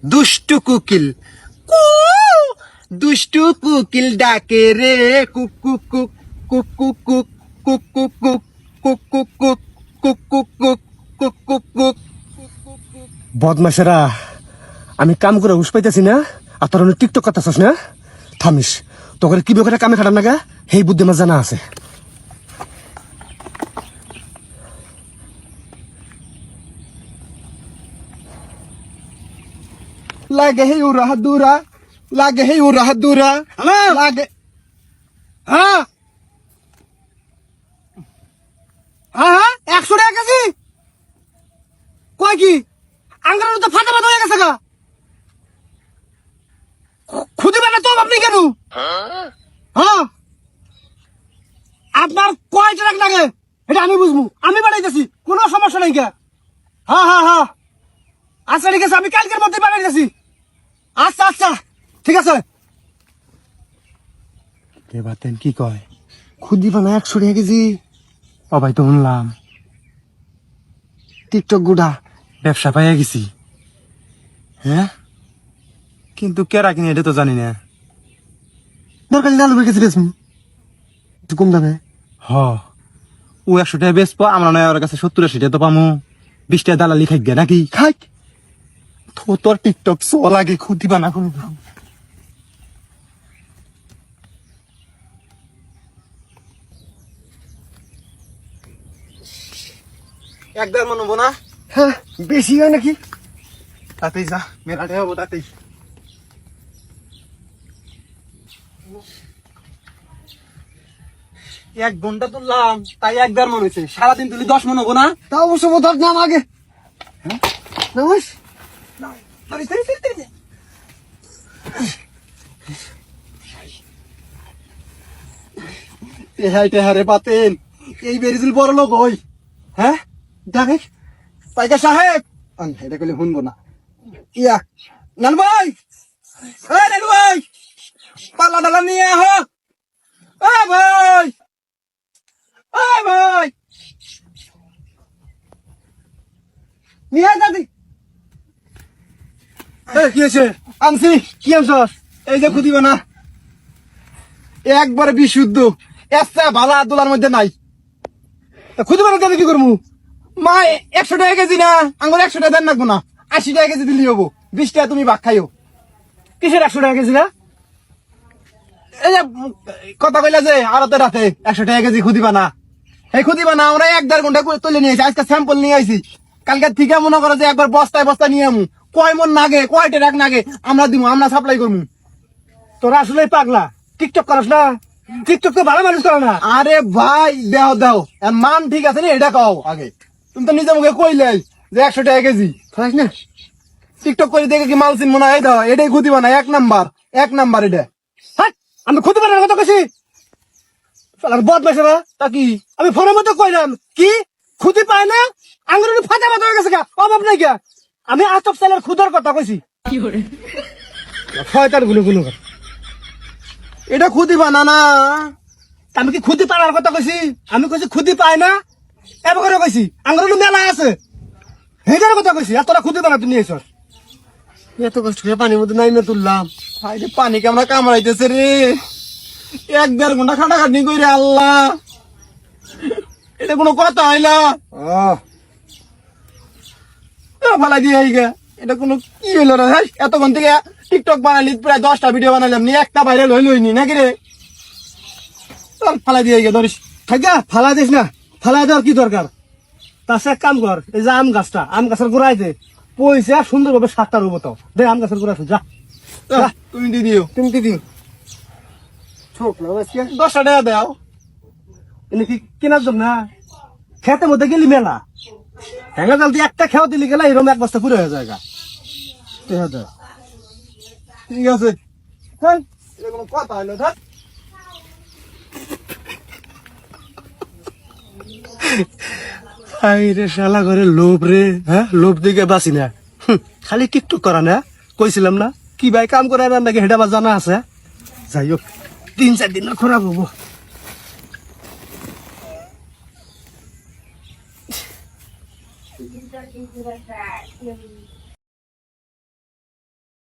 দুষ্টু কুকিল কু দুষ্টু কুকিল ডাকে রে কুক কুক কুক কুক কুক কুক কুক কুক কুক কুক কুক কুক কুক কুক কুক কুক কুক কুক। বদমাশেরা, আমি কাম করে হুশ পাইতেছি না, আর তোর টিকটক করতেছস না? থামিস, তোকে কি বেকারে কামে খাটাম না গা, সেই বুদ্ধি আমার জানা আছে। লাগে হে উরা হাদুরা, লাগে হে উরা হাদুরা, লাগে হ্যাঁ হ্যাঁ হ্যাঁ 100 টাকা কেজি কয় কি আঙ্গার তো ফাটা ফাটা হয়ে গেছে গা। খুদি বানা তো আপনি কেন? হ্যাঁ আপনার কয় টাকা লাগে এটা আমি বুঝবো, আমি বানাইতেছি, কোনো সমস্যা নাই কে। হ্যাঁ হ্যাঁ হ্যাঁ আচ্ছা ঠিক আছে, আমি কালকের মধ্যে বানাইতেছি। আচ্ছা আচ্ছা ঠিক আছে। বাতেন কি কয়? খুদি বানা 100 টাকা কেজি? ও ভাই তো শুনলাম টিকটক গুড়া ব্যবসা পাইয়া গেছি। হ্যাঁ কিন্তু কেরা কিনে এটা তো জানি না। দরকার আলু বেঁকেছি বেশ একটু কম দামে। হ ও 100 টাকা বেচবো, আমরা নয় ওর কাছে 70-80 টাকা তো পামু। 20 টাকা দালালি খাই গে নাকি? খাই তো তোর টিকটক সো লাগে খুদি বানা কোন একবার মনে হবো না। হ্যাঁ বেশি হয় নাকি? তাতেই যা মেলাটে হবো তাতেই। এক ঘন্টা তুললাম তাই একবার মনে হয়েছে, সারাদিন তুলি 10 মন হবো না? তা অবশ্য বোধ নাম আগে নামিস টেহাই টেহারে পাতেন এই বেরিজুল বড় লোক হই। হ্যাঁ দেখে পাইকা সাহেব এটা করলে শুনবো না। ইয়া নানু ভাই, নানু ভাই পাল্লা ডালা নিয়ে আহ ভাই, ভাই নিয়ে দাদি কি হয়েছে? আনছি কি আনছস? এই যে খুদিবে না একবারে বিশুদ্ধ, এসা ভালো দোলার মধ্যে নাই। খুদিবে না কি করবো? মা 100 টাকা কেজি না, আঙ্গুর 100 টাকা দেন রাখবো না, 80 টাকা কেজি দিলি হবো, 20 টাকা তুমি ভাগ খাইও। কিসের 100 টাকা কেজি না? এই যে কথা কইলা যে আরতে রাতে 100 টাকা কেজি খুদিবা না, এই খুদিবা না আমরা 1-1.5 ঘন্টা তুলে নিয়ে আসি, আজকে স্যাম্পল নিয়ে আইছি, কালকে থেকে মনে করো যে একবার বস্তায় বস্তা নিয়ে আমু, কয় মন নাগে কয় টাকা নাগে আমরা দিব, আমরা সাপ্লাই করবো। তোরা আসলে পাগলা, টিকটক করিস না? টিকটক তো ভালো মানুষ করে না। আরে ভাই দেও দেও মান ঠিক আছে না এটা কও আগে, তুমি তো নিজে মুখে কইলে যে 100 টাকা কেজি না। টিকটক করে দেখে কি মাল চিনবো না? এই দাও এটাই খুদিবা না, 1 নাম্বার এটা। হ্যাঁ আমি খুদি বানার কথা কইছি, বদমাইশেরা তা কি? আমি ফোনের মতো কইলাম কি খুদি পায় না, আঙুরের ফাটা ফাটা হয়ে গেছে গা, অভাব নাই গা। আমি আতপ চালের খুদার কথা কইছি। কি করে ফয়তার গুলো গুলো এটা খুদি বানা না, আমি কি খুদি পানার কথা কইছি? আমি কইছি খুদি পায় না এবার করে কইছি, আঙুরের মেলা আছে হেটার কথা কইছি। আর তোরা খুদি বানা তুই নিয়ে এসস, এত কষ্ট করে পানির মধ্যে নাইমে তুললাম, পানি কেমন কামড়াইতেছে রে, 1-1.5 ঘন্টা খাটাখাটনি কইরে আল্লাহ, এটা কোনো কথা হইলা? ফালাই দিয়ে গে এটা কোনো কি হইলো না? এতক্ষণ থেকে টিকটক বানালি প্রায় 10টা ভিডিও বানালাম, নি একটা ভাইরাল হইলই নাকি রে? ফালাই দিয়ে গে ধরিস থাকা, ফালাই দিস না, ফালাই দেওয়ার কি দরকার? তার এক কাম কর, এই যে আম গাছের গোড়ায় দে পয়সা সুন্দরভাবে 7টা রুবো তো দে, আম গাছের গোড়া যা তুমি দিদিও, তুমি দিদিও 10টা টাকা দাও এনে কি কেনার জন্য না? খেতে মধ্যে গেলি মেলা হ্যাঙ্গা জাল দিয়ে একটা খেয়া দিলি গেলা এরকম 1 বস্তা পুরো হয়ে যায়। ঠিক আছে কোনো কথা হইলো ধর। রে শালা ঘরে লোভ রে, হ্যাঁ লোভ দিকে বাঁচি না, খালি টিকটক করা না, কইছিলাম না কি ভাই কাম করে নাকি হেডা বা জানা আছে। যাই হোক 3-4 দিন খারাপ হবো।